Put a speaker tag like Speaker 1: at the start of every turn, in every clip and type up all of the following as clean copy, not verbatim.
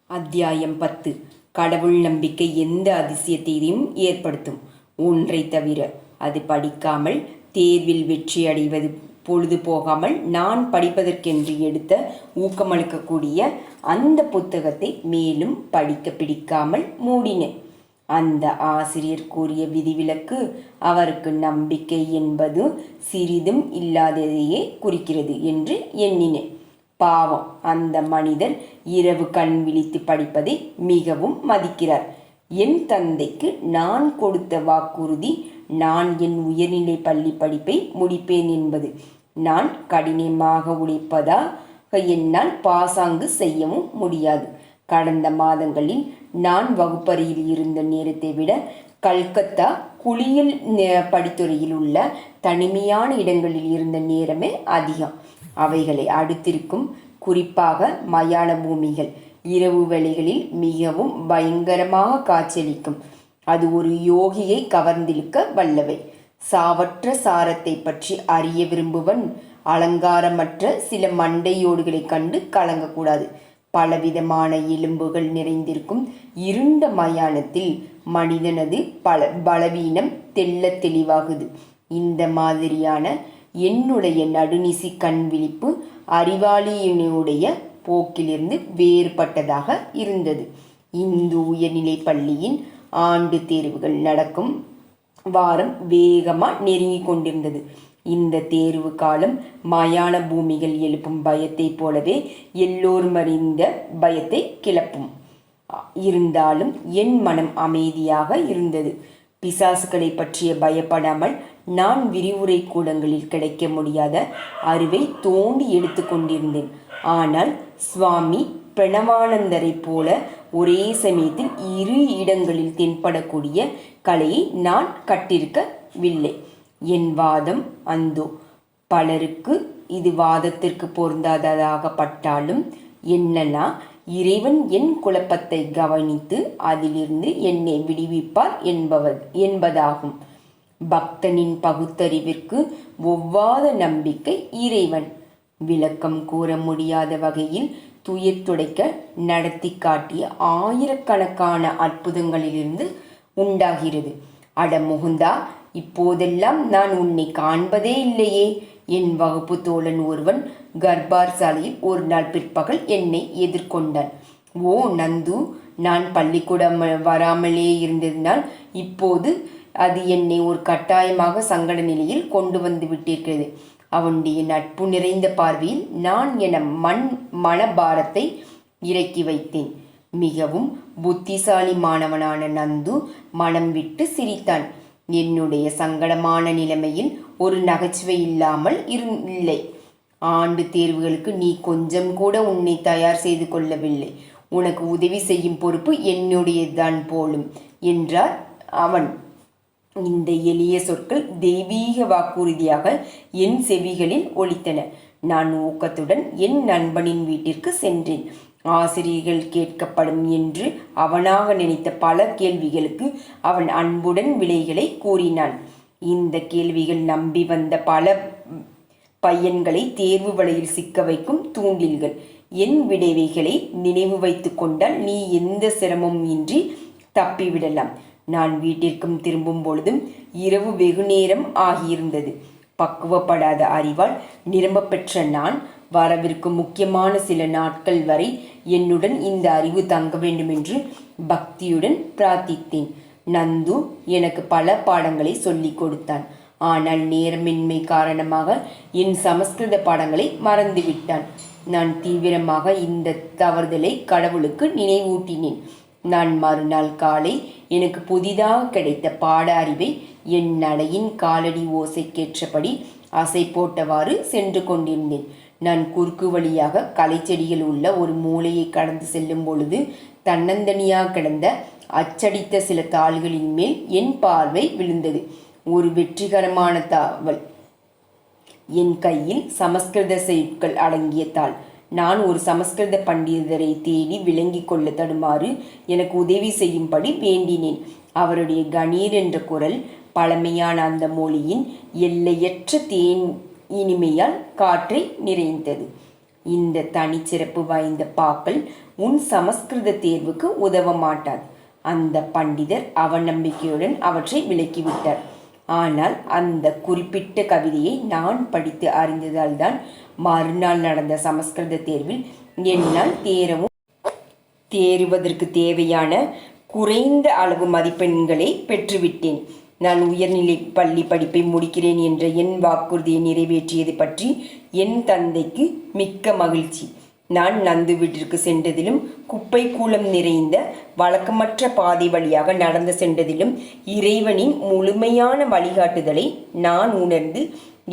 Speaker 1: அத்தியாயம் 10. கடவுள் நம்பிக்கை எந்த அதிசயத்தையும் ஏற்படுத்தும். ஒன்றை தவிர, அது படிக்காமல் தேர்வில் வெற்றி அடைவது பொழுது போகாமல் நான் படிப்பதற்கென்று எடுத்த ஊக்கமளிக்கக்கூடிய அந்த புத்தகத்தை மேலும் படிக்க பிடிக்காமல் மூடினேன். அந்த ஆசிரியர் கூறிய விதிவிலக்கு அவருக்கு நம்பிக்கை என்பது சிறிதும் இல்லாததையே குறிக்கிறது என்று எண்ணினேன். பாவம், அந்த மனிதர் இரவு கண் விழித்து படிப்பதை மிகவும் மதிக்கிறார். என் தந்தைக்கு நான் கொடுத்த வாக்குறுதி நான் என் உயர்நிலை பள்ளி படிப்பை முடிப்பேன் என்பது. நான் கடினமாக உழைப்பதாக என்னால் பாசாங்கு செய்யவும் முடியாது. கடந்த மாதங்களில் நான் வகுப்பறையில் இருந்த நேரத்தை விட கல்கத்தா குளியல் படித்துறையில் உள்ள தனிமையான இடங்களில் இருந்த நேரமே அதிகம். அவைகளை அடுத்திருக்கும், குறிப்பாக மயான பூமிகள் இரவு வேளைகளில் மிகவும் பயங்கரமாக காட்சியளிக்கும். அது ஒரு யோகியை கவர்ந்திழுக்க வல்லவை. சாவற்ற சாரத்தை பற்றி அறிய விரும்புவன் அலங்காரமற்ற சில மண்டையோடுகளை கண்டு கலங்கக்கூடாது. பலவிதமான எலும்புகள் நிறைந்திருக்கும் இருண்ட மயானத்தில் மனிதனது பலவீனம் தெள்ள தெளிவாகுது. இந்த மாதிரியான என்னுடைய நடுநிசி கண் விழிப்பு அறிவாளியினுடைய போக்கிலிருந்து வேறுபட்டதாக இருந்தது. இந்து உயர்நிலை பள்ளியின் ஆண்டு தேர்வுகள் நடக்கும் வாரம் வேகமாக நெருங்கி கொண்டிருந்தது. இந்த தேர்வு காலம் மயான பூமிகள் எழுப்பும் பயத்தை போலவே எல்லோரும் அறிந்த பயத்தை கிளப்பும். இருந்தாலும் என் மனம் அமைதியாக இருந்தது. பிசாசுகளை பற்றிய பயப்படாமல் நான் விரிவுரை கூடங்களில் கிடைக்க முடியாத அறிவை தோண்டி எடுத்து கொண்டிருந்தேன். ஆனால் சுவாமி பிரணவானந்தரை போல ஒரே சமயத்தில் இரு இடங்களில் தென்படக்கூடிய கலையை நான் கட்டிருக்கவில்லை. என் வாதம் அந்தோ பலருக்கு இது வாதத்திற்கு பொருந்தாததாகப்பட்டாலும் என்னெல்லாம் இறைவன் என் குழப்பத்தை கவனித்து அதிலிருந்து என்னை விடுவிப்பார் என்பதாகும். பக்தனின் பகுத்தறிவிற்கு ஒவ்வாத நம்பிக்கை இறைவன் விளக்கம் கூற முடியாத வகையில் துயர் துடைக்க நடத்தி காட்டிய ஆயிரக்கணக்கான அற்புதங்களிலிருந்து உண்டாகிறது. அட முகுந்தா, இப்போதெல்லாம் நான் உன்னை காண்பதே இல்லையே. என் வகுப்பு தோழன் ஒருவன் கர்பார் சாலையில் ஒரு நாள் பிற்பகல் என்னை எதிர்கொண்டான். ஓ நந்து, நான் பள்ளிக்கூடம் வராமலே இருந்ததினால் இப்போது அது என்னை ஒரு கட்டாயமாக சங்கட நிலையில் கொண்டு வந்து விட்டிருக்கிறது. அவனுடைய நட்பு நிறைந்த பார்வையில் நான் என மனபாரத்தை இறக்கி வைத்தேன். மிகவும் புத்திசாலி மாணவனான நந்து மனம் விட்டு சிரித்தான். என்னுடைய சங்கடமான நிலைமையில் ஒரு நகைச்சுவை இல்லாமல் இல்லை. ஆண்டு தேர்வுகளுக்கு நீ கொஞ்சம் கூட உன்னை தயார் செய்து கொள்ளவில்லை. உனக்கு உதவி செய்யும் பொறுப்பு என்னுடையதான் போலும் என்றார் அவன். இந்த எளிய சொற்கள் தெய்வீக வாக்குறுதியாக என் செவிகளில் ஒலித்தன. நான் ஊக்கத்துடன் என் நண்பனின் வீட்டிற்கு சென்றேன். ஆசிரியர்கள் கேட்கப்படும் என்று அவனாக நினைத்த பல கேள்விகளுக்கு அவன் அன்புடன் விடைகளை கூறினான். இந்த கேள்விகள் நம்பி வந்த பல பையன்களை தேர்வு வலையில் சிக்க வைக்கும் தூண்டில்கள். என் விடைவைகளை நினைவு வைத்து கொண்டால் நீ எந்த சிரமமும் இன்றி தப்பிவிடலாம். நான் வீட்டிற்கும் திரும்பும் பொழுதும் இரவு வெகு நேரம் ஆகியிருந்தது. பக்குவப்படாத அறிவால் நிரம்ப பெற்ற நான் வரவிருக்கும் முக்கியமான சில நாட்கள் வரை என்னுடன் இந்த அறிவு தங்க வேண்டுமென்று பக்தியுடன் பிரார்த்தித்தேன். நந்து எனக்கு பல பாடங்களை சொல்லிக் கொடுத்தான். ஆனால் நேரமின்மை காரணமாக என் சமஸ்கிருத பாடங்களை மறந்துவிட்டான். நான் தீவிரமாக இந்த தவறுதலை கடவுளுக்கு நினைவூட்டினேன். நான் மறுநாள் காலை எனக்கு புதிதாக கிடைத்த பாட அறிவை என் நடையின் காலடி ஓசைக்கேற்றபடி அசை போட்டவாறு சென்று கொண்டிருந்தேன். நான் குறுக்கு வழியாக களைச்செடிகள் உள்ள ஒரு மூலையை கடந்து செல்லும் பொழுது தன்னந்தனியாக கிடந்த அச்சடித்த சில தாள்களின் மேல் என் பார்வை விழுந்தது. ஒரு வெற்றிகரமான தாவல். என் கையில் சமஸ்கிருத சொற்கள் அடங்கிய தாள். நான் ஒரு சமஸ்கிருத பண்டிதரை தேடி விளங்கி கொள்ள தடுமாறு எனக்கு உதவி செய்யும்படி வேண்டினேன். அவருடைய கணீர் என்ற குரல் பழமையான அந்த மொழியின் எல்லையற்ற தேன் இனிமையால் காற்றை நிறைந்தது. இந்த தனிச்சிறப்பு வாய்ந்த பாக்கள் உன் சமஸ்கிருத தேர்வுக்கு உதவ மாட்டாது. அந்த பண்டிதர் அவநம்பிக்கையுடன் அவற்றை விலக்கிவிட்டார். ஆனால் அந்த குறிப்பிட்ட கவிதையை நான் படித்து அறிந்ததால் தான் மறுநாள் நடந்த சமஸ்கிருத தேர்வில் என்னால் தேறுவதற்கு தேவையான குறைந்த அளவு மதிப்பெண்களை பெற்றுவிட்டேன். நான் உயர்நிலை பள்ளி படிப்பை முடிக்கிறேன் என்ற என் வாக்குறுதியை நிறைவேற்றியது பற்றி என் தந்தைக்கு மிக்க மகிழ்ச்சி. நான் நந்து வீட்டிற்கு சென்றதிலும் குப்பை கூலம் நிறைந்த வழக்கமற்ற பாதை வழியாக நடந்து சென்றதிலும் இறைவனின் முழுமையான வழிகாட்டுதலை நான் உணர்ந்து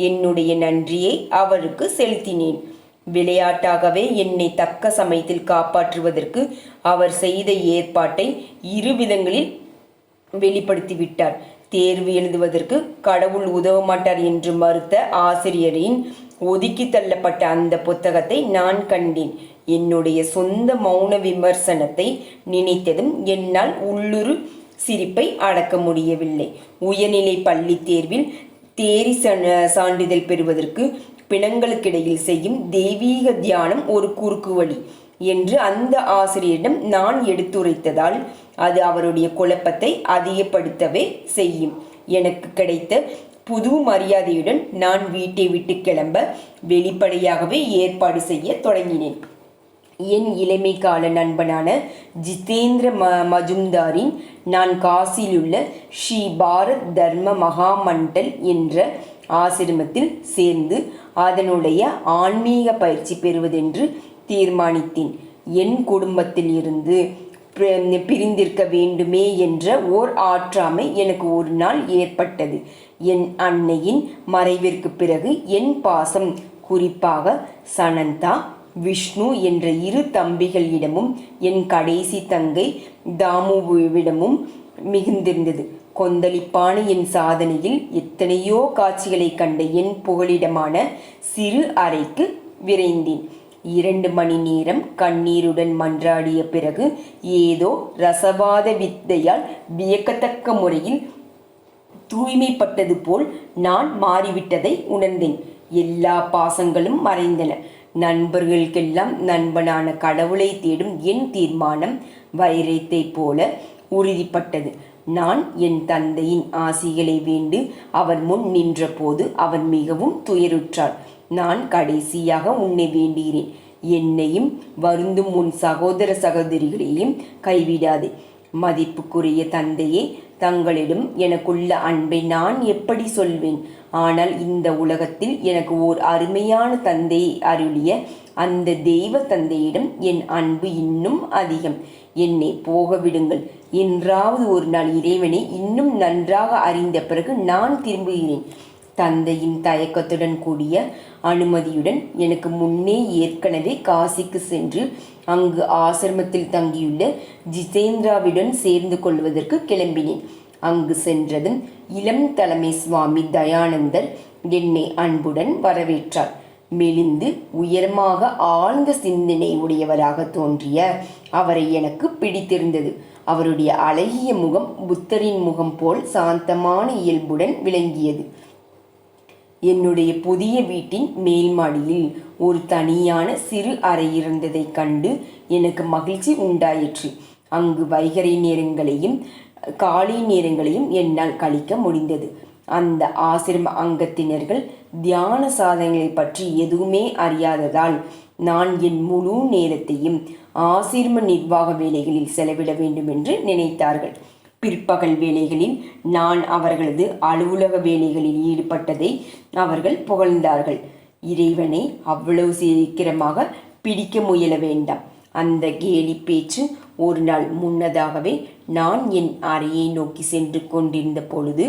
Speaker 1: என்னுடைய நன்றியை அவருக்கு செலுத்தினேன். விளையாட்டாகவே என்னை தக்க சமயத்தில் காப்பாற்றுவதற்கு அவர் செய்த ஏற்பாட்டை இரு விதங்களில் வெளிப்படுத்திவிட்டார். தேர்வு எழுதுவதற்கு கடவுள் உதவ மாட்டார் என்று மறுத்த ஆசிரியரின் ஒதுக்கி தள்ளப்பட்ட அந்த புத்தகத்தை நான் கண்டேன். என்னுடைய சொந்த மௌன விமர்சனத்தை நினைத்ததும் என்னால் உள்ளுரு சிரிப்பை அடக்க முடியவில்லை. உயர்நிலை பள்ளி தேர்வில் தேறி சான்றிதழ் பெறுவதற்கு பிணங்களுக்கிடையில் செய்யும் தெய்வீக தியானம் ஒரு குறுக்கு வழி என்று அந்த ஆசிரியரிடம் நான் எடுத்துரைத்ததால் அது அவருடைய குழப்பத்தை அதிகப்படுத்தவே செய்யும். எனக்கு கிடைத்த புது மரியாதையுடன் நான் வீட்டை விட்டு கிளம்ப வெளிப்படையாகவே ஏற்பாடு செய்ய தொடங்கினேன். என் இளமை கால நண்பனான ஜிதேந்திர மஜும்தாரின் நான் காசியிலுள்ள ஸ்ரீ பாரத் தர்ம மகாமண்டல் என்ற ஆசிரமத்தில் சேர்ந்து அதனுடைய ஆன்மீக பயிற்சி பெறுவதென்று தீர்மானித்தேன். என் குடும்பத்தில் இருந்து பிரிந்திருக்க வேண்டுமே என்ற ஓர் ஆற்றாமை எனக்கு ஒரு நாள் ஏற்பட்டது. என் அன்னையின் மறைவிற்கு பிறகு என் பாசம் குறிப்பாக சனந்தா, விஷ்ணு என்ற இரு தம்பிகளிடமும் என் கடைசி தங்கை தாமுவிடமும் மிகுந்திருந்தது. கொந்தளிப்பான என் சாதனையில் எத்தனையோ காட்சிகளை கண்ட என் புகலிடமான சிறு அறைக்கு விரைந்தேன். 2 மணி நேரம் கண்ணீருடன் மன்றாடிய பிறகு ஏதோ ரசவாத வித்தையால் வியக்கத்தக்க முறையில் தூய்மைப்பட்டது போல் நான் மாறிவிட்டதை உணர்ந்தேன். எல்லா பாசங்களும் மறைந்தன. நண்பர்களுக்கெல்லாம் நண்பனான கடவுளை தேடும் என் தீர்மானம் வைரத்தை போல உறுதிப்பட்டது. நான் என் தந்தையின் ஆசிகளை வேண்டு அவர் முன் நின்றபோது அவர் மிகவும் துயருற்றார். நான் கடைசியாக உன்னை வேண்டுகிறேன், என்னையும் வருந்தும் உன் சகோதர சகோதரிகளையும் கைவிடாதே. மதிப்புக்குரிய தந்தையே, தங்களிடம் எனக்குள்ள அன்பை நான் எப்படி சொல்வேன்? ஆனால் இந்த உலகத்தில் எனக்கு ஓர் அருமையான தந்தையை அருளிய அந்த தெய்வ தந்தையிடம் என் அன்பு இன்னும் அதிகம். என்னை போக விடுங்கள். என்றாவது ஒரு நாள் இறைவனை இன்னும் நன்றாக அறிந்த பிறகு நான் திரும்புகிறேன். தந்தையின் தயக்கத்துடன் கூடிய அனுமதியுடன் எனக்கு முன்னே ஏற்கனவே காசிக்கு சென்று அங்கு ஆசிரமத்தில் தங்கியுள்ள ஜிதேந்திராவுடன் சேர்ந்து கொள்வதற்கு கிளம்பினேன். அங்கு சென்றதும் இளம் தலைமை சுவாமி தயானந்தர் என்னை அன்புடன் வரவேற்றார். மெலிந்து உயரமாக ஆழ்ந்த சிந்தனை உடையவராக தோன்றிய அவரை எனக்கு பிடித்திருந்தது. அவருடைய அழகிய முகம் புத்தரின் முகம் போல் சாந்தமான இயல்புடன் விளங்கியது. என்னுடைய புதிய வீட்டின் மேல் மாடியில் ஒரு தனியான சிறு அறை இருந்ததைக் கண்டு எனக்கு மகிழ்ச்சி உண்டாயிற்று. அங்கு வைகறை நேரங்களையும் காலை நேரங்களையும் என்னால் கழிக்க முடிந்தது. அந்த ஆசிரம அங்கத்தினர்கள் தியான சாதனைகளை பற்றி எதுவுமே அறியாததால் நான் என் முழு நேரத்தையும் ஆசிரம நிர்வாக வேலைகளில் செலவிட வேண்டும் என்று நினைத்தார்கள். பிற்பகல் வேலைகளில் நான் அவர்களது அலுவலக வேலைகளில் ஈடுபட்டதை அவர்கள் புகழ்ந்தார்கள். இறைவனை அவ்வளவு சீக்கிரமாக பிடிக்க முயல வேண்டாம். அந்த கேலி பேச்சு ஒரு நாள் முன்னதாகவே நான் என் அறையை நோக்கி சென்று கொண்டிருந்த பொழுது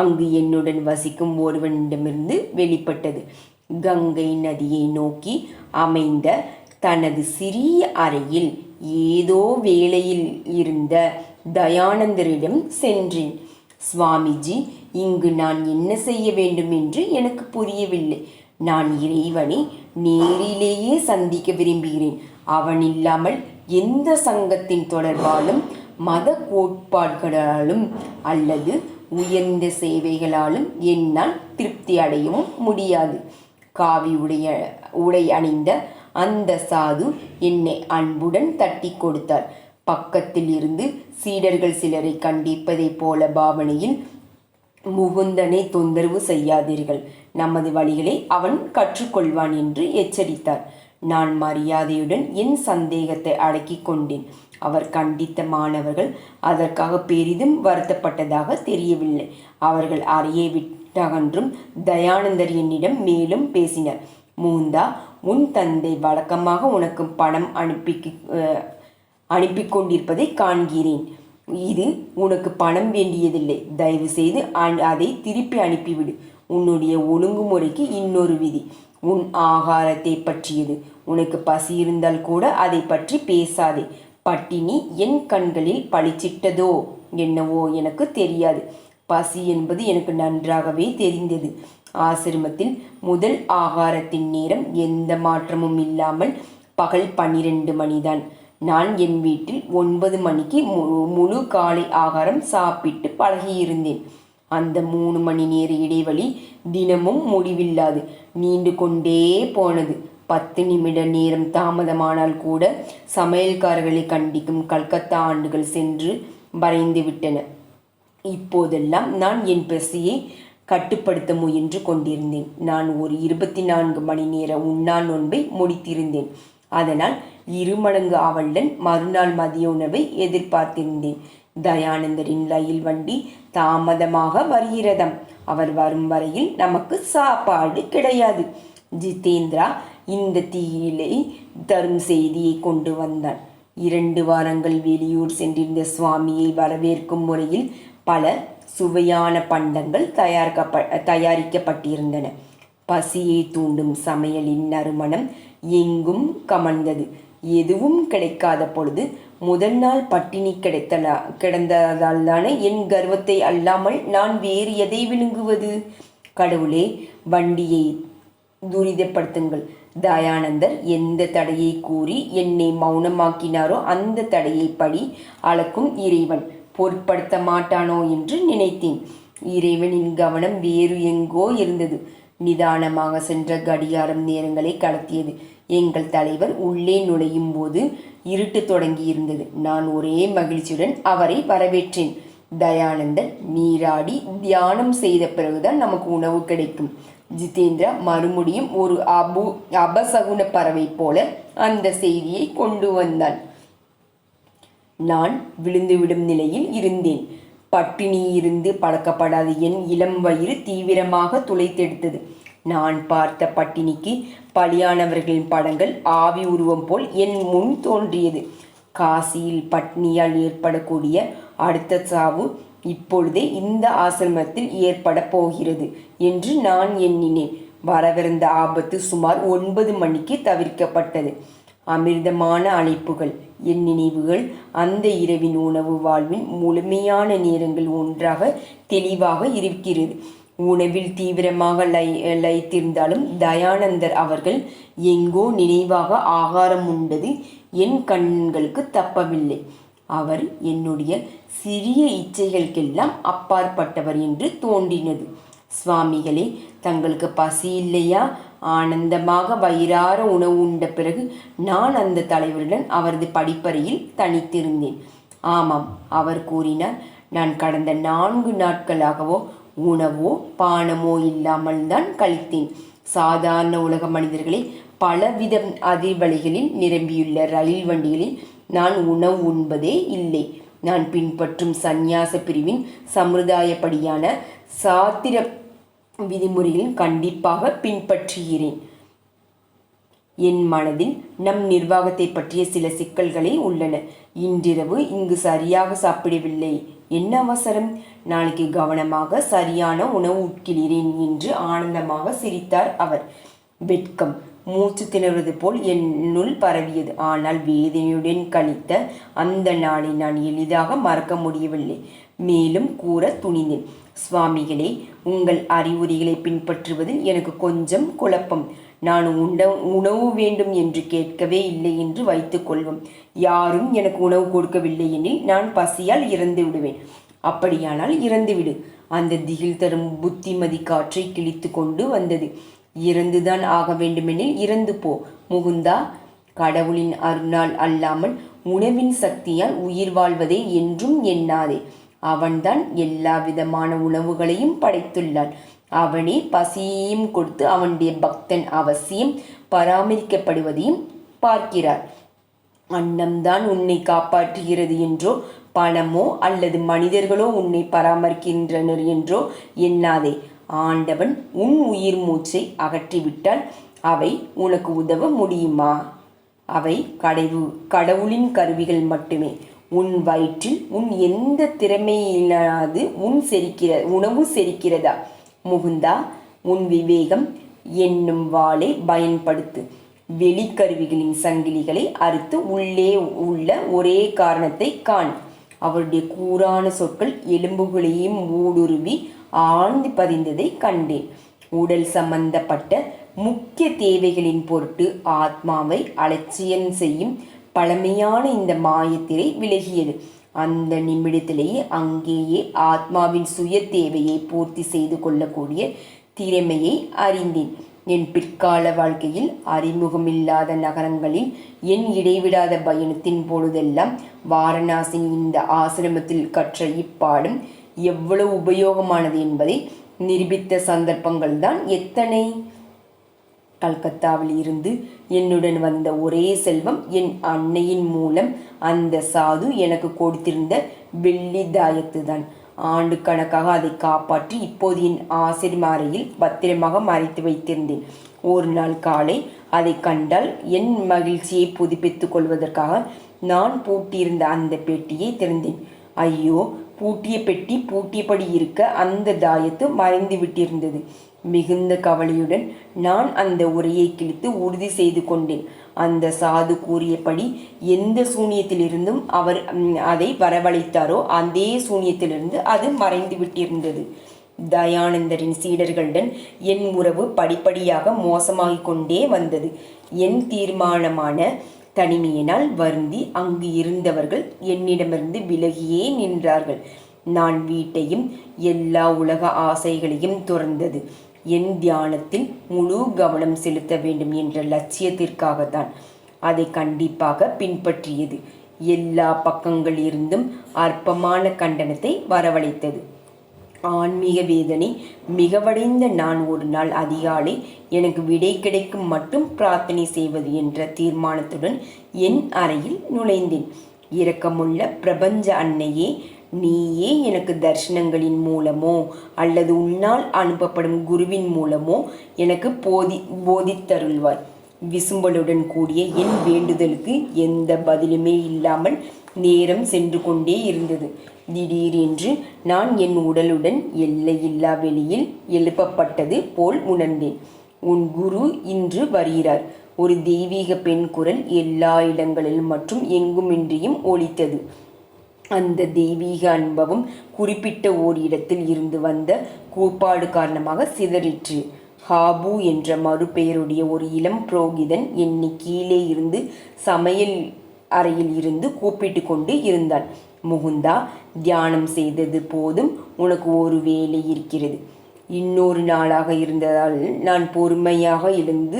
Speaker 1: அங்கு என்னுடன் வசிக்கும் ஒருவனிடமிருந்து வெளிப்பட்டது. கங்கை நதியை நோக்கி அமைந்த தனது சிறிய அறையில் ஏதோ வேலையில் இருந்த தயானந்தரிடம் சென்றேன். சுவாமிஜி, இங்கு நான் என்ன செய்ய வேண்டும் என்று எனக்கு புரியவில்லை. நான் இறைவனை நேரிலேயே சந்திக்க விரும்புகிறேன். அவன் இல்லாமல் எந்த சங்கத்தின் தொடர்பாலும் மத கோட்பாடுகளாலும் அல்லது உயர்ந்த சேவைகளாலும் என்னால் திருப்தி அடையவும் முடியாது. காவி உடை அணிந்த அந்த சாது என்னை அன்புடன் தட்டி கொடுத்தார். பக்கத்தில் இருந்து சீடர்கள் சிலரை கண்டிப்பதைப் போல பாவனையில், முகுந்தனை தொந்தரவு செய்யாதீர்கள், நமது வழிகளை அவன் கற்றுக்கொள்வான் என்று எச்சரித்தார். நான் மரியாதையுடன் என் சந்தேகத்தை அடக்கிக் கொண்டேன். அவர் கண்டித்த மாணவர்கள் அதற்காக பெரிதும் வருத்தப்பட்டதாக தெரியவில்லை. அவர்கள் அறையை விட்டகன்றும் தயானந்தர் என்னிடம் மேலும் பேசினர். முகுந்தா, உன் தந்தை வழக்கமாக உனக்கு பணம் அனுப்பி கொண்டிருப்பதை காண்கிறேன். இது உனக்கு பணம் வேண்டியதில்லை. தயவு செய்து அதை திருப்பி அனுப்பிவிடு. உன்னுடைய ஒழுங்குமுறைக்கு இன்னொரு விதி. உன் ஆகாரத்தை பற்றியது. உனக்கு பசி இருந்தால் கூட அதை பற்றி பேசாதே. பட்டினி என் கண்களில் பளிச்சிட்டதோ என்னவோ எனக்கு தெரியாது. பசி என்பது எனக்கு நன்றாகவே தெரிந்தது. ஆசிரமத்தில் முதல் ஆகாரத்தின் நேரம் எந்த மாற்றமும் இல்லாமல் பகல் 12 மணிதான். நான் என் வீட்டில் 9 மணிக்கு முழு காலை ஆகாரம் சாப்பிட்டு பழகியிருந்தேன். அந்த 3 மணி நேர இடைவெளி தினமும் முடிவில்லாது நீண்டு கொண்டே போனது. 10 நிமிட நேரம் தாமதமானால் கூட சமையல்காரர்களை கண்டிக்கும் கல்கத்தா ஆண்டுகள் சென்று மறைந்து விட்டன. இப்போதெல்லாம் நான் என் பசியை கட்டுப்படுத்த முயன்று கொண்டிருந்தேன். நான் ஒரு 24 மணி நேர உண்ணா நோன்பை முடித்திருந்தேன். அதனால் 2 மடங்கு அவளுடன் மறுநாள் மதிய உணவை எதிர்பார்த்திருந்தேன். தயானந்தரின் ரயில் வண்டி தாமதமாக வருகிறதாம். அவர் வரும் வரையில் நமக்கு சாப்பாடு கிடையாது. ஜிதேந்திரா இந்த தீயிலை தரும் செய்தியை கொண்டு வந்தான். 2 வாரங்கள் வெளியூர் சென்றிருந்த சுவாமியை வரவேற்கும் முறையில் பல சுவையான பண்டங்கள் தயாரிக்கப்பட்டிருந்தன. பசியை தூண்டும் சமையலின் நறுமணம் எங்கும் கமழ்ந்தது. எதுவும் கிடைக்காத பொழுது முதல் நாள் பட்டினி கிடந்ததால் தானே என் கர்வத்தை அல்லாமல் நான் வேறு எதை விழுங்குவது? கடவுளே, வண்டியை துரிதப்படுத்துங்கள். தயானந்தர் எந்த தடையை கூறி என்னை மௌனமாக்கினாரோ அந்த தடையை படி அளக்கும் இறைவன் பொருட்படுத்த மாட்டானோ என்று நினைத்தேன். இறைவனின் கவனம் வேறு எங்கோ இருந்தது. நிதானமாக சென்ற கடிகாரம் நேரங்களை கடத்தியது. எங்கள் தலைவர் உள்ளே நுழையும் போது இருட்டு தொடங்கியிருந்தது. நான் ஒரே மகிழ்ச்சியுடன் அவரை வரவேற்றேன். தயானந்தர், நீராடி தியானம் செய்த பிறகுதான் நமக்கு உணவு கிடைக்கும். ஜிதேந்திரா மறுபடியும் ஒரு அபசகுன பறவை போல அந்த செய்தியை கொண்டு வந்தான். நான் விழுந்துவிடும் நிலையில் இருந்தேன். பட்டினியிருந்து பழக்கப்படாத என் இளம் வயிறு தீவிரமாக துளைத்தெடுத்தது. நான் பார்த்த பட்டினிக்கு பலியானவர்களின் படங்கள் ஆவி உருவம் போல் என் முன் தோன்றியது. காசியில் பட்னியால் ஏற்படக்கூடிய அடுத்த சாவு இப்பொழுதே இந்த ஆசிரமத்தில் ஏற்பட போகிறது என்று நான் எண்ணினேன். வரவிருந்த ஆபத்து சுமார் 9 மணிக்கு தவிர்க்கப்பட்டது. அமிர்தமான அழைப்புகள், என் நினைவுகள் அந்த இரவின் உணவு வாழ்வின் முழுமையான நேரங்கள் ஒன்றாக தெளிவாக இருக்கிறது. உணவில் தீவிரமாக லயித்திருந்தாலும் தயானந்தர் அவர்கள் எங்கோ நினைவாக ஆகாரம் உண்டது என் கண்களுக்கு தப்பவில்லை. அவர் என்னுடைய சிறிய இச்சைகளுக்கெல்லாம் அப்பாற்பட்டவர் என்று தோன்றினது. சுவாமிகளே, தங்களுக்கு பசி இல்லையா? ஆனந்தமாக வயிறார உணவு உண்ட பிறகு நான் அந்த தலைவருடன் அவரது படிப்பறையில் தனித்திருந்தேன். ஆமாம், அவர் கூறினார். நான் கடந்த 4 நாட்களாகவோ உணவோ பானமோ இல்லாமல் தான் கழித்தேன். சாதாரண உலக மனிதர்களை பலவித அதிர்வலைகளில் நிரம்பியுள்ள ரயில் வண்டிகளில் நான் உணவு உண்பதே இல்லை. நான் பின்பற்றும் சந்நியாச பிரிவின் சம்பிரதாயப்படியான சாத்திர விதிமுறைகளில் கண்டிப்பாக பின்பற்றுகிறேன். என் மனதில் நம் நிர்வாகத்தை பற்றிய சில சிக்கல்களே உள்ளன. இன்றிரவு இங்கு சரியாக சாப்பிடவில்லை, என்ன அவசரம்? நாளைக்கு கவனமாக சரியான உணவு உட்கிறேன் என்று ஆனந்தமாக சிரித்தார் அவர். வெட்கம், மூச்சு திணறுவது போல் என்னுள் பரவியது. ஆனால் வேதனையுடன் கழித்த அந்த நாளை நான் எளிதாக மறக்க முடியவில்லை. மேலும் கூற துணிந்தேன். சுவாமிகளே, உங்கள் அறிவுரைகளை பின்பற்றுவதில் எனக்கு கொஞ்சம் குழப்பம். நான் உணவு வேண்டும் என்று கேட்கவே இல்லை என்று வைத்துக் கொள்வோம். யாரும் எனக்கு உணவு கொடுக்கவில்லை எனில் நான் பசியால் இறந்து விடுவேன். அப்படியானால் இறந்துவிடு. அந்த திகில் தரும் புத்திமதி காற்றை கிழித்து கொண்டு வந்தது. இறந்துதான் ஆக வேண்டுமெனில் இறந்து போ முகுந்தா. கடவுளின் அருளால் அல்லாமல் உணவின் சக்தியால் உயிர் வாழ்வதை என்றும் எண்ணாதே. அவன்தான் எல்லா விதமான உணவுகளையும் படைத்துள்ளான். அவனே பசியையும் கொடுத்து அவனுடைய பக்தன் அவசியம் பராமரிக்கப்படுவதையும் பார்க்கிறார். அன்னம்தான் உன்னை காப்பாற்றுகிறது என்றோ, பணமோ அல்லது மனிதர்களோ உன்னை பராமரிக்கின்றனர் என்றோ எண்ணாதே. ஆண்டவன் உன் உயிர் மூச்சை அகற்றிவிட்டால் அவை உனக்கு உதவ முடியுமா? அவை கடவுளின் கருவிகள் மட்டுமே. உன் வயிற்றில் உன் எந்த திறமையிலாது உணவு செரிக்கிறதா? முகுந்தா, உன் விவேகம் என்னும் வாளை பயன்படுத்து. வெளிக்கருவிகளின் சங்கிலிகளை அறுத்து உள்ளே உள்ள ஒரே காரணத்தை காண். அவருடைய கூரான சொற்கள் எலும்புகளையும் ஊடுருவி ஆழ்ந்து பதிந்ததை கண்டேன். உடல் சம்பந்தப்பட்ட முக்கிய தேவைகளின் பொருட்டு ஆத்மாவை அலட்சியம் செய்யும் பழமையான இந்த மாயத்திரை விலகியது. அந்த நிமிடத்திலேயே அங்கேயே ஆத்மாவின் சுய தேவையை பூர்த்தி செய்து கொள்ளக்கூடிய திறமையை அறிந்தேன். என் பிற்கால வாழ்க்கையில் அறிமுகமில்லாத நகரங்களில் என் இடைவிடாத பயணத்தின் பொழுதெல்லாம் வாரணாசியின் இந்த ஆசிரமத்தில் கற்ற இப்பாடம் எவ்வளவு உபயோகமானது என்பதை நிரூபித்த சந்தர்ப்பங்கள் தான் எத்தனை. கல்கத்தாவில் இருந்து என்னுடன் வந்த ஒரே செல்வம் என் அன்னையின் மூலம் அந்த சாது எனக்கு கொடுத்திருந்த வெள்ளி தாயத்து தான். ஆண்டு கணக்காக அதை காப்பாற்றி இப்போது என் ஆசிரியர் அறையில் பத்திரமாக மறைத்து வைத்திருந்தேன். ஒரு நாள் காலை அதை கண்டால் என் மகிழ்ச்சியை புதுப்பித்துக் கொள்வதற்காக நான் பூட்டியிருந்த அந்த பெட்டியை திறந்தேன். ஐயோ, பூட்டிய பெட்டி பூட்டியபடி இருக்க அந்த தாயத்து மறைந்து விட்டிருந்தது. மிகுந்த கவலையுடன் நான் அந்த உரையை கிழித்து உறுதி செய்து கொண்டேன். அந்த சாது கூறியபடி எந்த சூனியத்திலிருந்தும் அவர் அதை வரவழைத்தாரோ அதே சூனியத்திலிருந்து அது மறைந்து விட்டிருந்தது. தயானந்தரின் சீடர்களுடன் என் உறவு படிப்படியாக மோசமாகிக் கொண்டே வந்தது. என் தீர்மானமான தனிமையினால் வருந்தி அங்கு இருந்தவர்கள் என்னிடமிருந்து விலகியே நின்றார்கள். நான் வீட்டையும் எல்லா உலக ஆசைகளையும் துறந்தது என் தியானத்தில் முழு கவனம் செலுத்த வேண்டும் என்ற லட்சியத்திற்காகத்தான். அதை கண்டிப்பாக பின்பற்றியது. எல்லா பக்கங்களிலிருந்தும் அற்பமான கண்டனத்தை வரவழைத்தது. ஆன்மீக வேதனை மிகவடைந்த நான் ஒரு நாள் அதிகாலை எனக்கு விடை கிடைக்கும் மட்டும் பிரார்த்தனை செய்வது என்ற தீர்மானத்துடன் என் அறையில் நுழைந்தேன். இரக்கமுள்ள பிரபஞ்ச அன்னையே, நீயே எனக்கு தரிசனங்களின் மூலமோ அல்லது உன்னால் அனுப்பப்படும் குருவின் மூலமோ எனக்கு போதித்தருள்வாய். விசும்பலுடன் கூடிய என் வேண்டுதலுக்கு எந்த பதிலுமே இல்லாமல் நேரம் சென்று கொண்டே இருந்தது. திடீரென்று நான் என் உடலுடன் எல்லையில்லா வெளியில் எழுப்பப்பட்டது போல் உணர்ந்தேன். உன் குரு இன்று வருகிறார். ஒரு தெய்வீக பெண் குரல் எல்லா இடங்களிலும் மற்றும் எங்குமின்றியும் ஒலித்தது. அந்த தெய்வீக அனுபவம் குறிப்பிட்ட ஓர் இடத்தில் இருந்து வந்த கூப்பாடு காரணமாக சிதறிற்று. ஹாபு என்ற மறுபெயருடைய ஒரு இளம் புரோகிதன் என்னை கீழே இருந்து சமையல் அறையில் இருந்து கூப்பிட்டு கொண்டு இருந்தான். முகுந்தா, தியானம் செய்தது போதும், உனக்கு ஒரு வேலை இருக்கிறது. இன்னொரு நாளாக இருந்ததால் நான் பொறுமையாக எழுந்து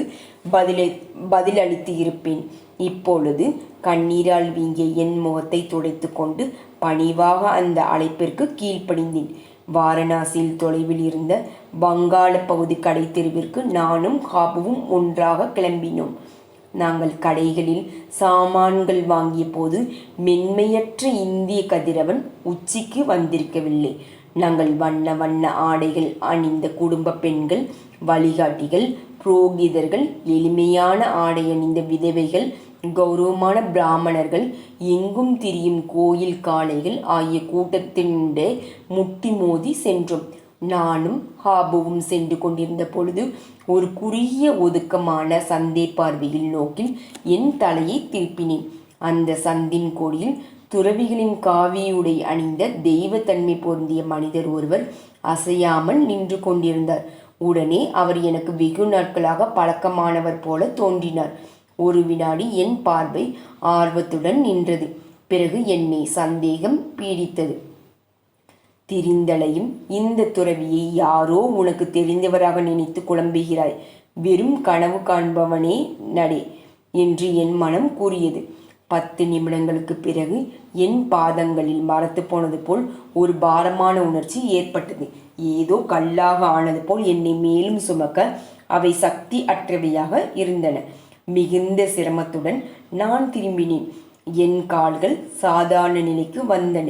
Speaker 1: பதிலளித்து இருப்பேன். இப்பொழுது கண்ணீரால் வீங்கிய என் முகத்தை துடைத்து கொண்டு பணிவாக அந்த அழைப்பிற்கு கீழ்ப்படிந்தேன். வாரணாசியில் தொலைவில் இருந்த வங்காள பகுதி கடை தெருவிற்கு நானும் ஹாபுவும் ஒன்றாக கிளம்பினோம். நாங்கள் கடைகளில் சாமான்கள் வாங்கிய போது மென்மையற்ற இந்திய கதிரவன் உச்சிக்கு வந்திருக்கவில்லை. நாங்கள் வண்ண வண்ண ஆடைகள் அணிந்த குடும்ப பெண்கள், வழிகாட்டிகள், புரோகிதர்கள், எளிமையான ஆடை அணிந்த விதவைகள், கௌரவமான பிராமணர்கள், எங்கும் திரியும் கோயில் காளைகள் ஆகிய கூட்டத்தினுடைய முட்டி மோதி சென்றோம். நானும் ஹாபுவும் சென்று கொண்டிருந்த பொழுது ஒரு குறுகிய ஒதுக்கமான சந்தை பார்வையில் நோக்கில் என் தலையை திருப்பினேன். அந்த சந்தின் கோடியில் துறவிகளின் காவியுடை அணிந்த தெய்வத்தன்மை பொருந்திய மனிதர் ஒருவர் அசையாமல் நின்று கொண்டிருந்தார். உடனே அவர் எனக்கு வெகு நாட்களாக பழக்கமானவர் போல தோன்றினார். ஒரு வினாடி என் பார்வை ஆர்வத்துடன் நின்றது. பிறகு என்னை சந்தேகம் பீடித்தது. திரிந்தலையும் இந்த துறவியை யாரோ உனக்கு தெரிந்தவராக நினைத்து குழம்புகிறாய். வெறும் கனவு காண்பவனே நடே என்று என் மனம் கூறியது. 10 நிமிடங்களுக்கு பிறகு என் பாதங்களில் மரத்து போனது போல் ஒரு பாரமான உணர்ச்சி ஏற்பட்டது. ஏதோ கல்லாக ஆனது போல் என்னை மேலும் சுமக்க அவை சக்தி அற்றவையாக இருந்தன. மிகுந்த சிரமத்துடன் நான் திரும்பினேன். என் கால்கள் சாதாரண நிலைக்கு வந்தன.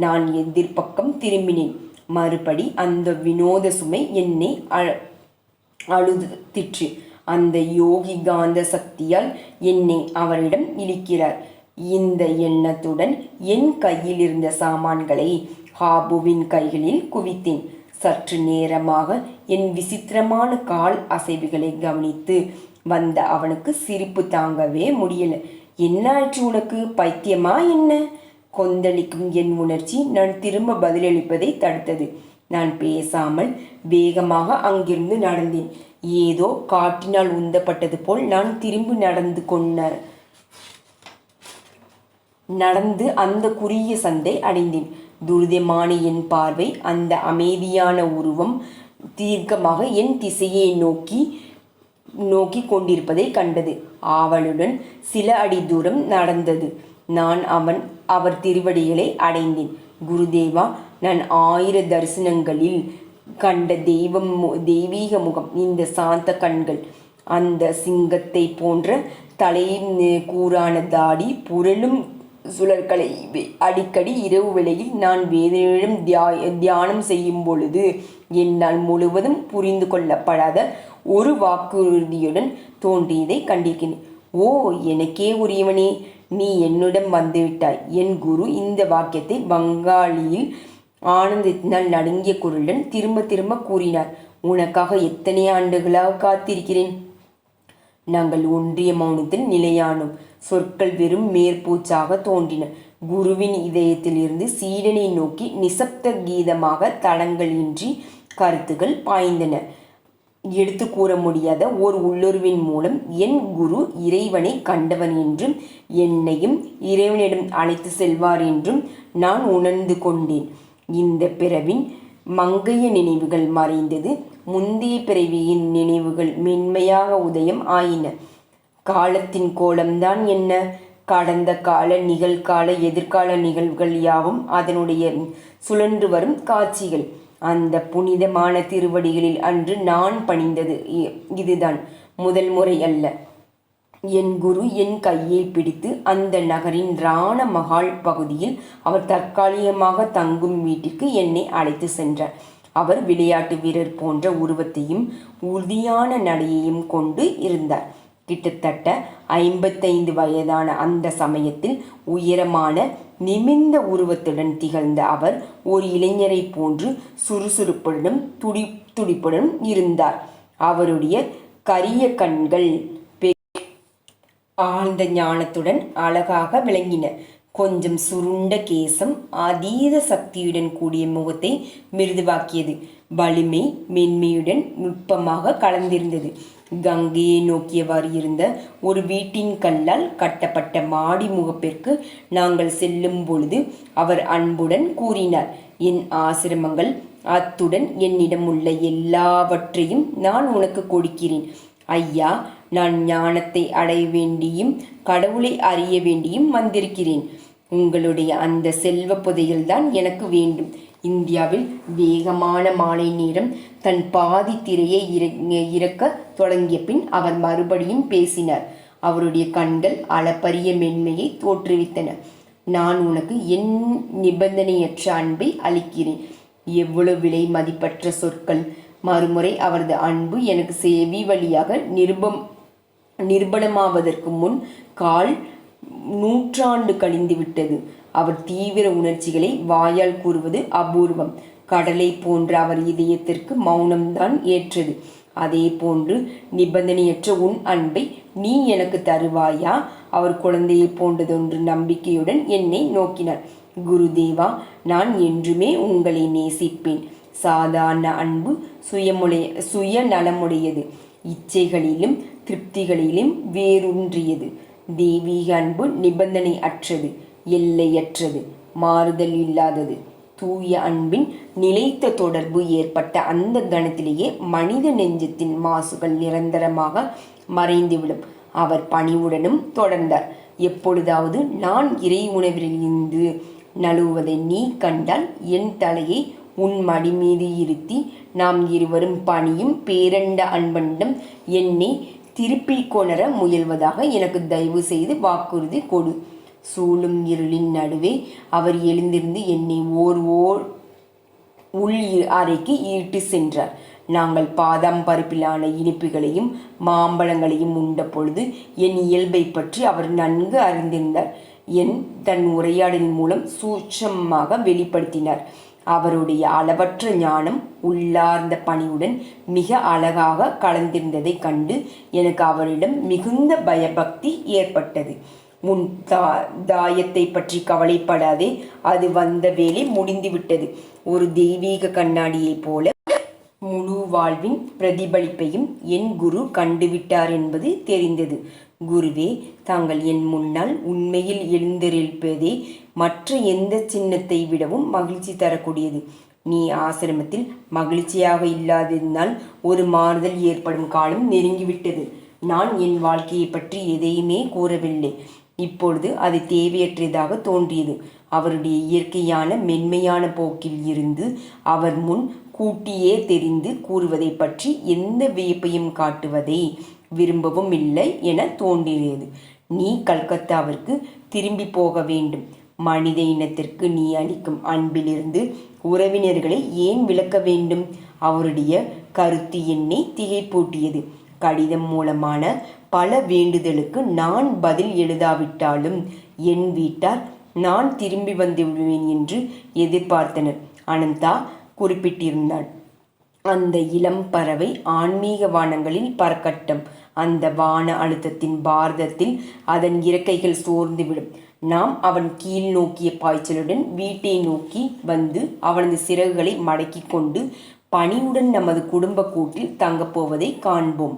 Speaker 1: நான் எதிர்பக்கம் திரும்பினேன். மறுபடி அந்த வினோத சுமை என்னை அழுத்திற்று. அந்த யோகி காந்த சக்தியால் என்னை அவரிடம் இழுக்கிறார். இந்த எண்ணத்துடன் என் கையில் இருந்த சாமான்களை ஹாபுவின் கைகளில் குவித்தேன். சற்று நேரமாக என் விசித்திரமான கால் அசைவுகளை கவனித்து வந்த அவனுக்கு சிரிப்பு தாங்கவே முடியல. என்னாயிற்று உனக்கு, பைத்தியமா என்ன? கொந்தளிக்கும் என் உணர்ச்சி நான் திரும்ப பதிலளிப்பதை தடுத்தது. நான் பேசாமல் வேகமாக அங்கிருந்து நடந்தேன். ஏதோ காற்றினால் உந்தப்பட்டது போல் நான் திரும்பி நடந்து அந்த குறுகிய சந்தை அடைந்தேன். துரிதமான என் பார்வை அந்த அமைதியான உருவம் தீர்க்கமாக என் திசையை நோக்கி கொண்டிருப்பதை கண்டது. ஆவலுடன் சில அடி தூரம் நடந்தது. நான் அவர் திருவடிகளை அடைந்தேன். குருதேவா, நான் 1000 தரிசனங்களில் கண்ட தெய்வீக முகம், இந்த சாந்த கண்கள், அந்த சிங்கத்தை போன்ற தலை கூரான தாடி, புரளும் சுழற்களை அடிக்கடி இரவு வேளையில் நான் வேதனையிடம் தியானம் செய்யும் பொழுது என்னால் முழுவதும் புரிந்து கொள்ளப்படாத ஒரு வாக்குறுதியுடன் தோன்றியதை கண்டிருக்கிறேன். ஓ, எனக்கே உரியவனே, நீ என்னிடம் வந்துவிட்டாய். என் குரு இந்த வாக்கியத்தை வங்காளியில் ஆனந்தத்தினால் நடுங்கிய குரலுடன் திரும்ப திரும்ப கூறினார். உனக்காக எத்தனை ஆண்டுகளாக காத்திருக்கிறேன். நாங்கள் ஒன்றிய மௌனத்தில் நிலையானோம். சொற்கள் வெறும் மேற்பூச்சாக தோன்றின. குருவின் இதயத்திலிருந்து சீடனை நோக்கி நிசப்த கீதமாக தடங்களின்றி கருத்துக்கள் பாய்ந்தன. எடுத்து கூற முடியாத ஓர் உள்ளுருவின் மூலம் என் குரு இறைவனை கண்டவன் என்றும் என்னையும் இறைவனிடம் அழைத்து செல்வார் என்றும் நான் உணர்ந்து கொண்டேன். இந்த பிறவின் மங்கைய நினைவுகள் மறைந்தது. முந்தைய பிறவியின் நினைவுகள் மென்மையாக உதயம் ஆயின. காலத்தின் கோலம்தான் என்ன? கடந்த கால, நிகழ்கால, எதிர்கால நிகழ்வுகள் யாவும் அதனுடைய சுழன்று வரும் காட்சிகள். அந்த புனிதமான திருவடிகளில் அன்று நான் பணிந்தது இதுதான் முதல் முறை அல்ல. என் குரு என் கையை பிடித்து அந்த நகரின் ராண மகால் பகுதியில் அவர் தற்காலிகமாக தங்கும் வீட்டிற்கு என்னை அழைத்து சென்றார். அவர் விளையாட்டு வீரர் போன்ற உருவத்தையும் உறுதியான நடையையும் கொண்டு இருந்தார். கிட்டத்தட்ட 55 வயதான அந்த சமயத்தில் உயரமான நிமிர்ந்த உருவத்துடன் திகழ்ந்த அவர் ஒரு இளைஞரை போன்று சுறுசுறுப்புடனும் துடிப்புடனும் இருந்தார். அவருடைய கரிய கண்கள் ஆழ்ந்த ஞானத்துடன் அழகாக விளங்கின. கொஞ்சம் சுருண்ட கேசம் அதீத சக்தியுடன் கூடிய முகத்தை மிருதுவாக்கியது. வலிமை மென்மையுடன் நுட்பமாக கலந்திருந்தது. கங்கையை நோக்கியவாறு இருந்த ஒரு வீட்டின் கல்லால் கட்டப்பட்ட மாடி முகப்பிற்கு நாங்கள் செல்லும் பொழுது அவர் அன்புடன் கூறினார், என் ஆசிரமங்கள், அத்துடன் என்னிடம் உள்ள எல்லாவற்றையும் நான் உனக்கு கொடுக்கிறேன். ஐயா, நான் ஞானத்தை அடைய வேண்டியும் கடவுளை அறிய வேண்டியும் வந்திருக்கிறேன். உங்களுடைய அந்த செல்வ புதையல்தான் எனக்கு வேண்டும். இந்தியாவில் வேகமான மாலை நேரம் தன் பாதி திரையை இறக்க தொடங்கிய பின் அவர் மறுபடியும் பேசினார். அவருடைய கண்கள் அளப்பரிய மென்மையை தோற்றுவித்தன. நான் உனக்கு என் நிபந்தனையற்ற அன்பை அளிக்கிறேன். எவ்வளவு விலை மதிப்பற்ற சொற்கள்! மறுமுறை அவரது அன்பு எனக்கு செவி வழியாக நிர்பணமாவதற்கு முன் 1/4 நூற்றாண்டு கழிந்து விட்டது. அவர் தீவிர உணர்ச்சிகளை வாயால் கூறுவது அபூர்வம். கடலை போன்ற அவர் இதயத்திற்கு மௌனம்தான் ஏற்றது. அதே போன்று நிபந்தனையற்ற உன் அன்பை நீ எனக்கு தருவாயா? அவர் குழந்தையை போன்றதொன்று நம்பிக்கையுடன் என்னை நோக்கினார். குருதேவா, நான் என்றுமே உங்களை நேசிப்பேன். சாதாரண அன்பு சுயநலமுடையது, இச்சைகளிலும் திருப்திகளிலும் வேரூன்றியது. தெய்வீக அன்பு நிபந்தனை அற்றது, எல்லையற்றது, மாறுதல் இல்லாதது, தூய அன்பின் நிலைத்த தொடர்பு ஏற்பட்ட அந்த கணத்திலேயே மனித நெஞ்சத்தின் மாசுகள் நிரந்தரமாக மறைந்துவிடும். அவர் பணிவுடனும் தொடர்ந்தார். எப்பொழுதாவது நான் இறை உணவிலிருந்து நழுவுவதை நீ கண்டால் என் தலையை உன் மடி மீது இருத்தி நாம் இருவரும் பணியும் பேரண்ட அன்பனிடம் என்னை திருப்பிக் கொணர முயல்வதாக எனக்கு தயவு செய்து வாக்குறுதி கொடு. சூழும் இருளின் நடுவே அவர் எழுந்திருந்து என்னை ஓர் உள் அறைக்கு ஈட்டு சென்றார். நாங்கள் பாதாம் பருப்பிலான இனிப்புகளையும் மாம்பழங்களையும் உண்ட பொழுது என் இயல்பை பற்றி அவர் நன்கு அறிந்திருந்தார். தன் உரையாடலின் மூலம் சூட்சமாக வெளிப்படுத்தினார். அவருடைய அளவற்ற ஞானம் உள்ளார்ந்த பணியுடன் மிக அழகாக கலந்திருந்ததை கண்டு எனக்கு அவரிடம் மிகுந்த பயபக்தி ஏற்பட்டது. உன் தாயத்தை பற்றி கவலைப்படாதே, அது வந்த வேலை முடிந்துவிட்டது. ஒரு தெய்வீக கண்ணாடியைப் போல முழு வாழ்வின் பிரதிபலிப்பையும் என் குரு கண்டுவிட்டார் என்பது தெரிந்தது. குருவே, தாங்கள் என் முன்னால் உண்மையில் எழுந்தருள்பதே மற்ற எந்த சின்னத்தை விடவும் மகிழ்ச்சி தரக்கூடியது. நீ ஆசிரமத்தில் மகிழ்ச்சியாக இல்லாதிருந்தால் ஒரு மாறுதல் ஏற்படும் காலம் நெருங்கிவிட்டது. நான் என் வாழ்க்கையை பற்றி எதையுமே கூறவில்லை. இப்பொழுது அது தேவையற்றதாக தோன்றியது. அவருடைய இயற்கையான மென்மையான போக்கில் இருந்து அவர் முன் கூட்டியே தெரிந்து கூறுவதை பற்றி எந்த வியப்பையும் காட்டுவதை விரும்பவும் இல்லை என தோன்றியது. நீ கல்கத்தாவிற்கு திரும்பி போக வேண்டும். மனித இனத்திற்கு நீ அளிக்கும் அன்பிலிருந்து உறவினர்களை ஏன் விலக்க வேண்டும்? அவருடைய கருத்து என்னை திகைப்பூட்டியது. கடிதம் மூலமான பல வேண்டுதலுக்கு நான் பதில் எழுதாவிட்டாலும் என் வீட்டார் நான் திரும்பி வந்து விடுவேன் என்று எதிர்பார்த்தனர். அனந்தா குறிப்பிட்டிருந்தாள். அந்த இளம் பறவை ஆன்மீக வானங்களில் பறக்கட்டும். அந்த வான அழுத்தத்தின் பாரதத்தில் அதன் இறக்கைகள் சோர்ந்துவிடும். நாம் அவன் கீழ் நோக்கிய பாய்ச்சலுடன் வீட்டை நோக்கி வந்து அவனது சிறகுகளை மடக்கி கொண்டு பணிவுடன் நமது குடும்ப கூட்டில் தங்கப்போவதை காண்போம்.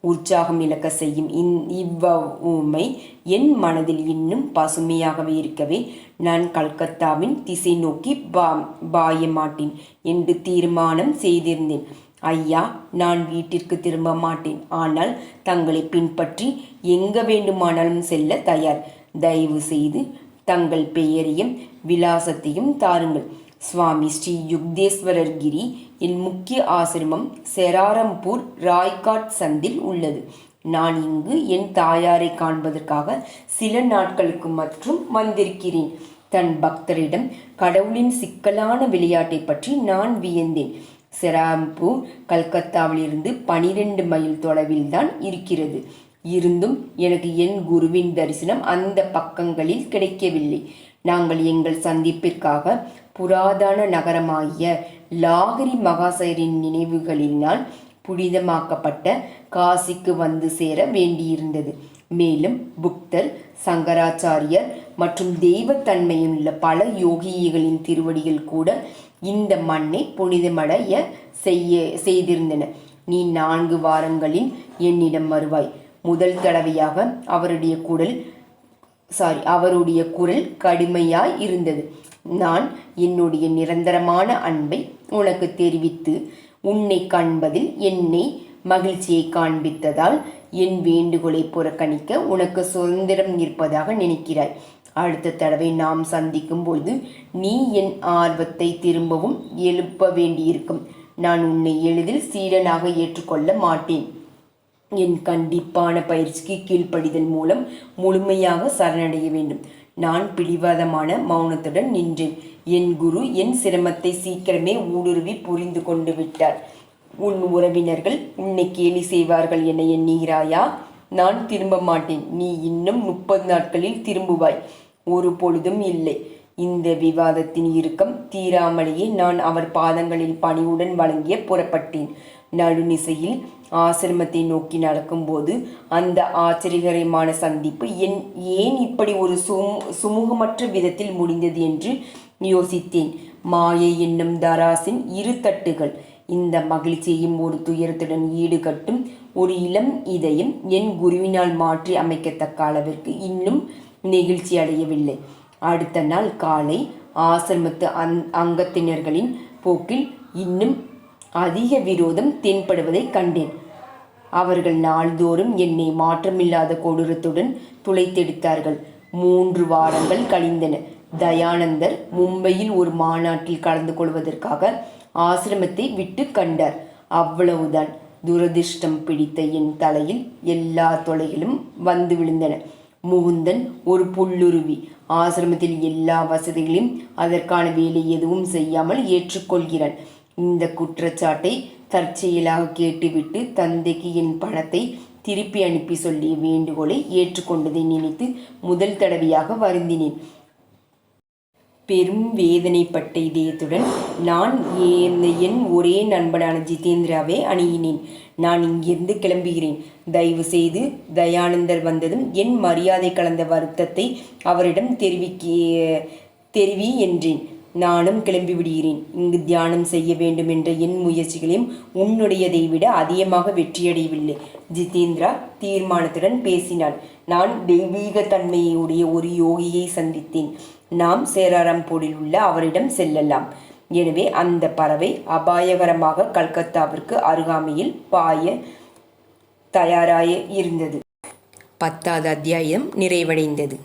Speaker 1: உற்சாகம் இழக்க செய்யும் இவ்வூமை என் மனதில் இன்னும் பசுமையாகவே இருக்கவே நான் கல்கத்தாவின் திசை நோக்கி பாய மாட்டேன் என்று தீர்மானம் செய்திருந்தேன். ஐயா, நான் வீட்டிற்கு திரும்ப மாட்டேன். ஆனால் தங்களை பின்பற்றி எங்க வேண்டுமானாலும் செல்ல தயார். தயவு செய்து தங்கள் பெயரையும் விலாசத்தையும் தாருங்கள். சுவாமி ஸ்ரீ யுக்தேஸ்வரர் கிரி என் முக்கிய ஆசிரமம் செராரம்பூர் ராய்காட் சந்தில் உள்ளது. நான் இங்கு என் தாயாரை காண்பதற்காக சில நாட்களுக்கு மற்றும் வந்திருக்கிறேன். தன் பக்தரிடம் கடவுளின் சிக்கலான விளையாட்டை பற்றி நான் வியந்தேன். செராரம்பூர் கல்கத்தாவிலிருந்து 12 மைல் தொலைவில் தான் இருக்கிறது. இருந்தும் எனக்கு என் குருவின் தரிசனம் அந்த பக்கங்களில் கிடைக்கவில்லை. நாங்கள் எங்கள் சந்திப்பிற்காக புராதன நகரமாகிய லாகிரி மகாசயரின் நினைவுகளினால் புனிதமாக்கப்பட்ட காசிக்கு வந்து சேர வேண்டியிருந்தது. மேலும் புக்தர், சங்கராச்சாரியர் மற்றும் தெய்வத்தன்மையுள்ள பல யோகிகளின் திருவடிகள் கூட இந்த மண்ணை புனிதமடைய செய்திருந்தன. நீ 4 வாரங்களில் என்னிடம் வருவாய். முதல் தடவையாக அவருடைய குரல் கடுமையாய் இருந்தது. நான் என்னுடைய நிரந்தரமான அன்பை உனக்கு தெரிவித்து உன்னை காண்பதில் என்னை மகிழ்ச்சியை காண்பித்ததால் என் வேண்டுகோளை புறக்கணிக்க உனக்கு சுதந்திரம் இருப்பதாக நினைக்கிறாய். அடுத்த தடவை நாம் சந்திக்கும் பொழுது நீ என் ஆர்வத்தை திரும்பவும் எழுப்ப வேண்டியிருக்கும். நான் உன்னை எளிதில் சீடனாக ஏற்றுக்கொள்ள மாட்டேன். என் கண்டிப்பான பயிற்சிக்கு கீழ்ப்படிதல் மூலம் முழுமையாக சரணடைய வேண்டும். நான் பிடிவாதமான மௌனத்துடன் நின்றேன். என் குரு என் சிரமத்தை சீக்கிரமே ஊடுருவி புரிந்து கொண்டு விட்டார். உன் உறவினர்கள் உன்னை கேலி செய்வார்கள் என எண்ணுகிறாயா? நான் திரும்ப மாட்டேன். நீ இன்னும் 30 நாட்களில் திரும்புவாய். ஒரு பொழுதும் இல்லை. இந்த விவாதத்தின் இறுக்கம் தீராமலேயே நான் அவர் பாதங்களில் பணிவுடன் வழங்கிய புறப்பட்டேன். நடுநிசையில் ஆசிரமத்தை நோக்கி நடக்கும்போது அந்த ஆச்சரியகரமான சந்திப்பு ஏன் இப்படி ஒரு சுமூகமற்ற விதத்தில் முடிந்தது என்று யோசித்தேன். மாயை என்னும் தராசின் 2 தட்டுகள். இந்த மகிழ்ச்சியையும் ஒரு துயரத்துடன் ஈடுகட்டும் ஒரு இளம் இதயம் என் குருவினால் மாற்றி அமைக்கத்தக்க அளவிற்கு இன்னும் நெகிழ்ச்சி அடையவில்லை. அடுத்த நாள் காலை ஆசிரமத்து அங்கத்தினர்களின் போக்கில் இன்னும் அதிக விரோதம் தென்படுவதை கண்டேன். அவர்கள் நாள்தோறும் என்னை மாற்றமில்லாத கொடூரத்துடன் துளைத்தெடுத்தார்கள். 3 வாரங்கள் கழிந்தன. தயானந்தர் மும்பையில் ஒரு மாநாட்டில் கலந்து கொள்வதற்காக ஆசிரமத்தை விட்டு கண்டார். அவ்வளவுதான். துரதிர்ஷ்டம் பிடித்த என் தலையில் எல்லா தொலைகளும் வந்து விழுந்தன. முகுந்தன் ஒரு புல்லுருவி. ஆசிரமத்தில் எல்லா வசதிகளையும் அதற்கான வேலை எதுவும் செய்யாமல் ஏற்றுக்கொள்கிறான். இந்த குற்றச்சாட்டை தற்செயலாக கேட்டுவிட்டு தந்தைக்கு என் பணத்தை திருப்பி அனுப்பி சொல்லிய வேண்டுகோளை ஏற்றுக்கொண்டதை நினைத்து முதல் தடவையாக வருந்தினேன். பெரும் வேதனைப்பட்ட இதயத்துடன் நான் என் ஒரே நண்பனான ஜிதேந்திராவை அணுகினேன். நான் இங்கிருந்து கிளம்புகிறேன். தயவு செய்து தயானந்தர் வந்ததும் என் மரியாதை கலந்த வருத்தத்தை அவரிடம் தெரிவி என்றேன். நானும் கிளம்பி விடுகிறேன். இங்கு தியானம் செய்ய வேண்டும் என்ற என் முயற்சிகளையும் உன்னுடையதை விட அதிகமாக வெற்றியடையவில்லை. ஜிதேந்திரா தீர்மானத்துடன் பேசினான். நான் தெய்வீக தன்மையுடைய ஒரு யோகியை சந்தித்தேன். நாம் சேராராம்பூரில் உள்ள அவரிடம் செல்லலாம். எனவே அந்த பறவை அபாயகரமாக கல்கத்தாவிற்கு அருகாமையில் பாய தயாராக இருந்தது. 10வது அத்தியாயம் நிறைவடைந்தது.